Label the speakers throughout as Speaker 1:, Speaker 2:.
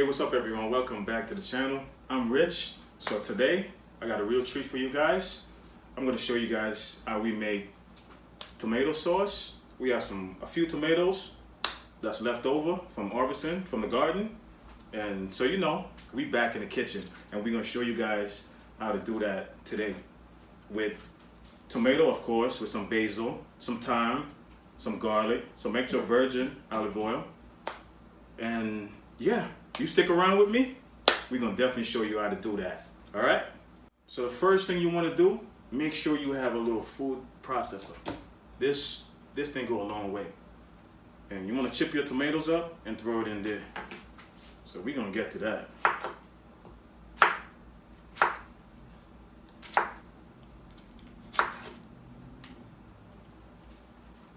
Speaker 1: Hey, what's up everyone? Welcome back to the channel. I'm Rich. So today I got a real treat for you guys. I'm going to show you guys how we make tomato sauce. We have a few tomatoes that's left over from harvesting from the garden. And so we back in the kitchen and we're going to show you guys how to do that today. With tomato, of course, with some basil, some thyme, some garlic, some extra virgin olive oil. And yeah, you stick around with me, we're gonna definitely show you how to do that. All right? So the first thing you wanna do, make sure you have a little food processor. This thing go a long way. And you wanna chip your tomatoes up and throw it in there. So we're gonna get to that.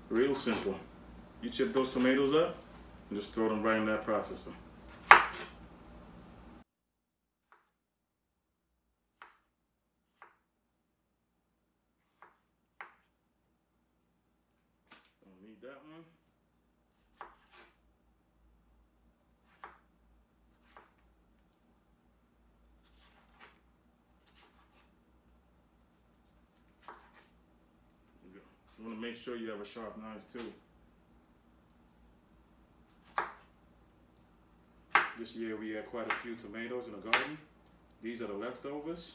Speaker 1: Real simple. You chip those tomatoes up and just throw them right in that processor. Don't need that one. You want to make sure you have a sharp knife too. This year we had quite a few tomatoes in the garden. These are the leftovers.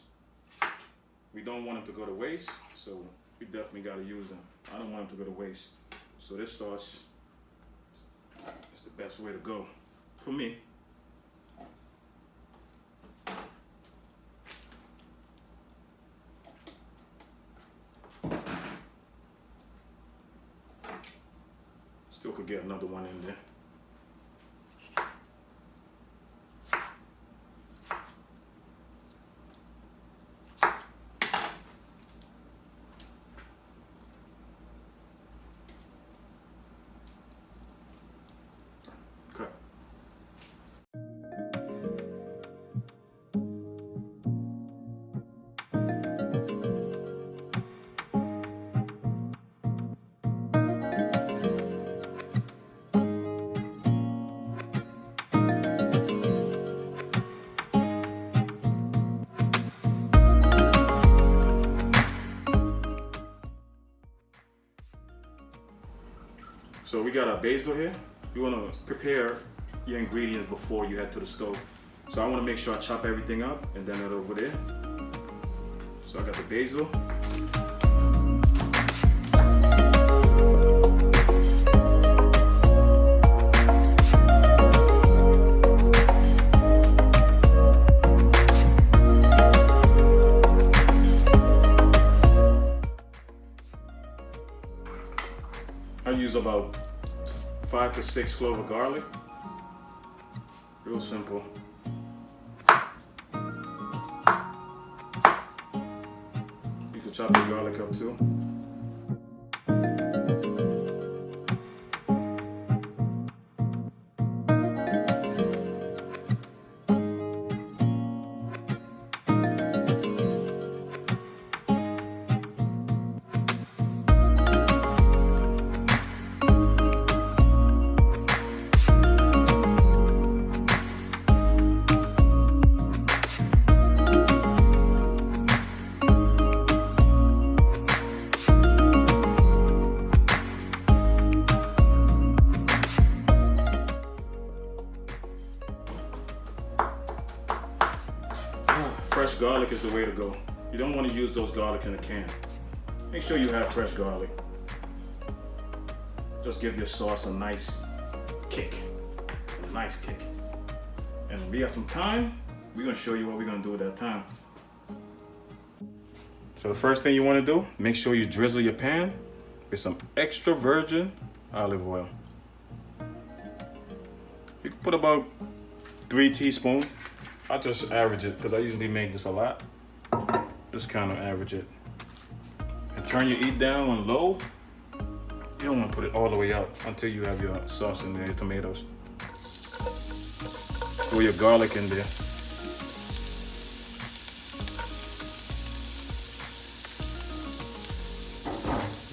Speaker 1: We don't want them to go to waste, so we definitely got to use them. I don't want them to go to waste. So this sauce is the best way to go for me. Still could get another one in there. Okay. So we got our basil here. You want to prepare your ingredients before you head to the stove. So I want to make sure I chop everything up and then it over there. So I got the basil. I use about 5 to 6 cloves of garlic. Real simple. You can chop the garlic up too. Fresh garlic is the way to go. You don't want to use those garlic in a can. Make sure you have fresh garlic. Just give your sauce a nice kick. A nice kick. And we got some thyme. We're going to show you what we're going to do with that thyme. So the first thing you want to do, make sure you drizzle your pan with some extra virgin olive oil. You can put about 3 teaspoons. I just average it because I usually make this a lot. Just kind of average it. And turn your heat down on low. You don't want to put it all the way up until you have your sauce in there, your tomatoes. Throw your garlic in there.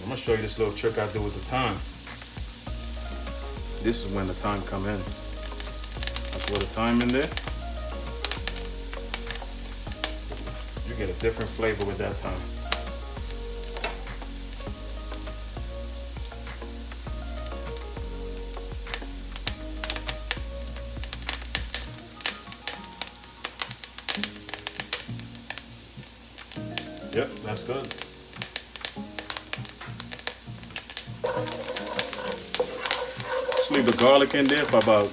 Speaker 1: I'm gonna show you this little trick I do with the thyme. This is when the thyme come in. I Pour the thyme in there. You get a different flavor with that thyme. Yep, that's good. Just leave the garlic in there for about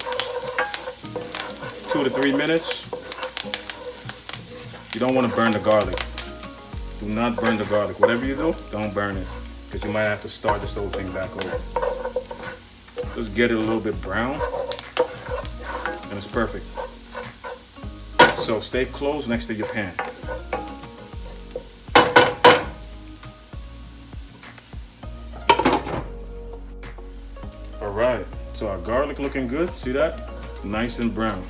Speaker 1: 2 to 3 minutes. You don't want to burn the garlic. Do not burn the garlic. Whatever you do, don't burn it, because you might have to start this whole thing back over. Just get it a little bit brown, and it's perfect. So stay close next to your pan. Alright, so our garlic looking good. See that? Nice and brown.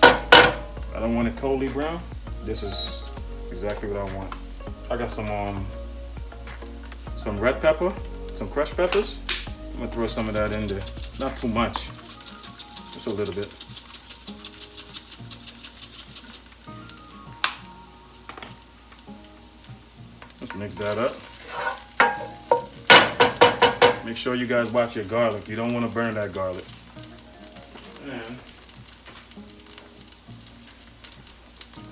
Speaker 1: I don't want it totally brown. This is exactly what I want. I got some red pepper, some crushed peppers. I'm gonna throw some of that in there. Not too much, just a little bit. Let's mix that up. Make sure you guys watch your garlic. You don't want to burn that garlic. And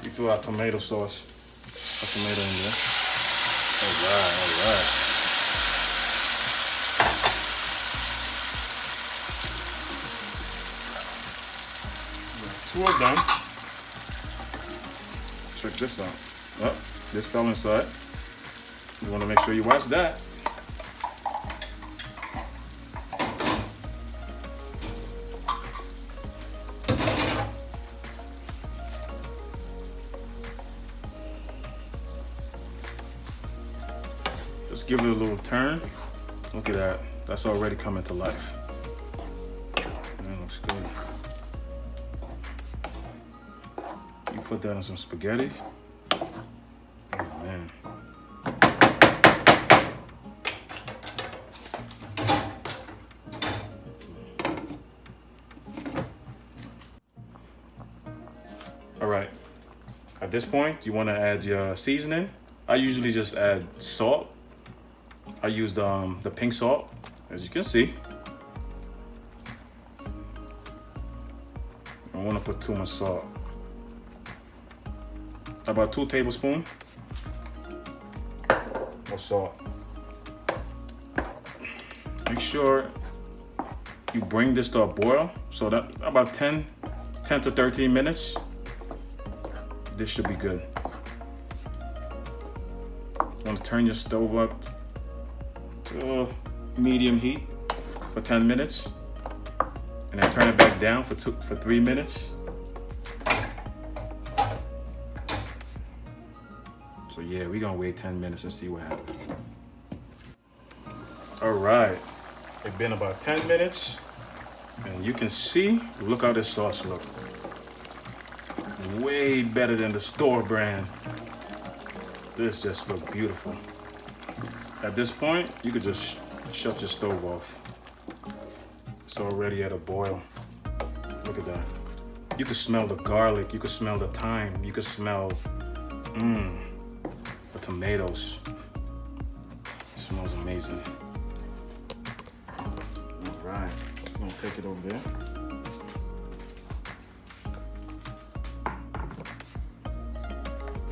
Speaker 1: we threw our tomato sauce. A tomato in there. Alright, alright. Two are done. Check this out. Oh, this fell inside. You want to make sure you watch that. Just give it a little turn. Look at that. That's already coming to life. That looks good. You put that on some spaghetti. Oh man. All right. At this point, you want to add your seasoning. I usually just add salt. I used the pink salt, as you can see. I don't want to put too much salt. About 2 tablespoons of salt. Make sure you bring this to a boil, so that about 10 to 13 minutes, this should be good. You want to turn your stove up to medium heat for 10 minutes, and then turn it back down for 3 minutes. So yeah, we're gonna wait 10 minutes and see what happens. All right, it's been about 10 minutes, and you can see, look how this sauce looks. Way better than the store brand. This just looks beautiful. At this point, you could just shut your stove off. It's already at a boil. Look at that. You can smell the garlic, you can smell the thyme, you can smell the tomatoes. It smells amazing. All right, I'm gonna take it over there.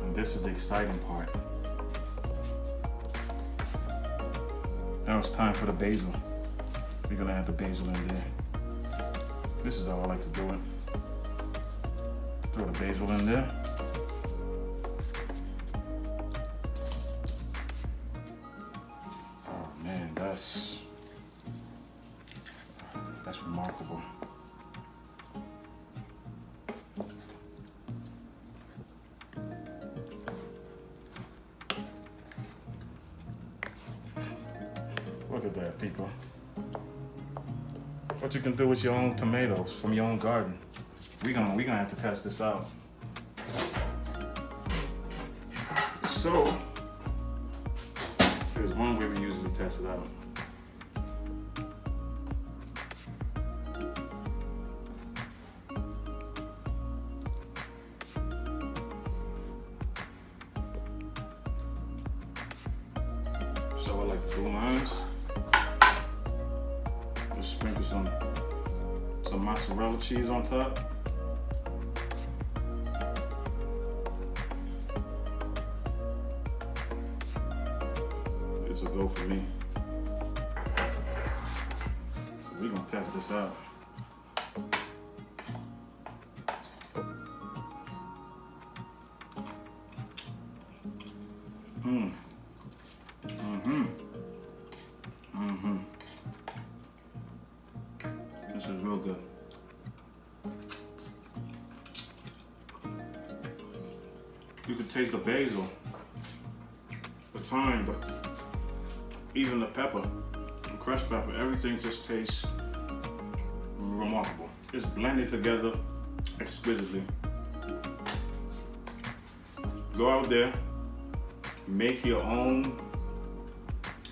Speaker 1: And this is the exciting part. Now it's time for the basil. We're gonna add the basil in there. This is how I like to do it. Throw the basil in there. Oh man, that's remarkable. Look at that, people. What you can do with your own tomatoes from your own garden. We're gonna have to test this out. So, there's one way we usually test it out. I like to do mine. Just sprinkle some mozzarella cheese on top. It's a go for me. So we're gonna test this out. This is real good. You can taste the basil, the thyme, even the pepper, the crushed pepper. Everything just tastes remarkable. It's blended together exquisitely. Go out there, make your own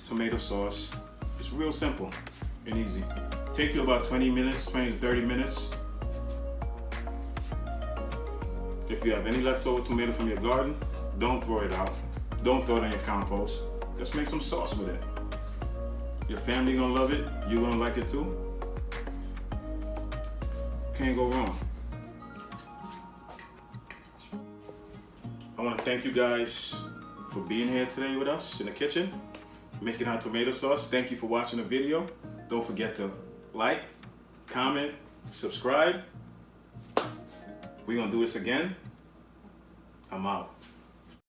Speaker 1: tomato sauce. It's real simple and easy. Take you about 20 minutes, 20 to 30 minutes. If you have any leftover tomato from your garden, don't throw it out. Don't throw it in your compost. Just make some sauce with it. Your family gonna love it. You're gonna like it too. Can't go wrong. I wanna thank you guys for being here today with us in the kitchen, making our tomato sauce. Thank you for watching the video. Don't forget to like, comment, subscribe. We're gonna do this again. I'm out.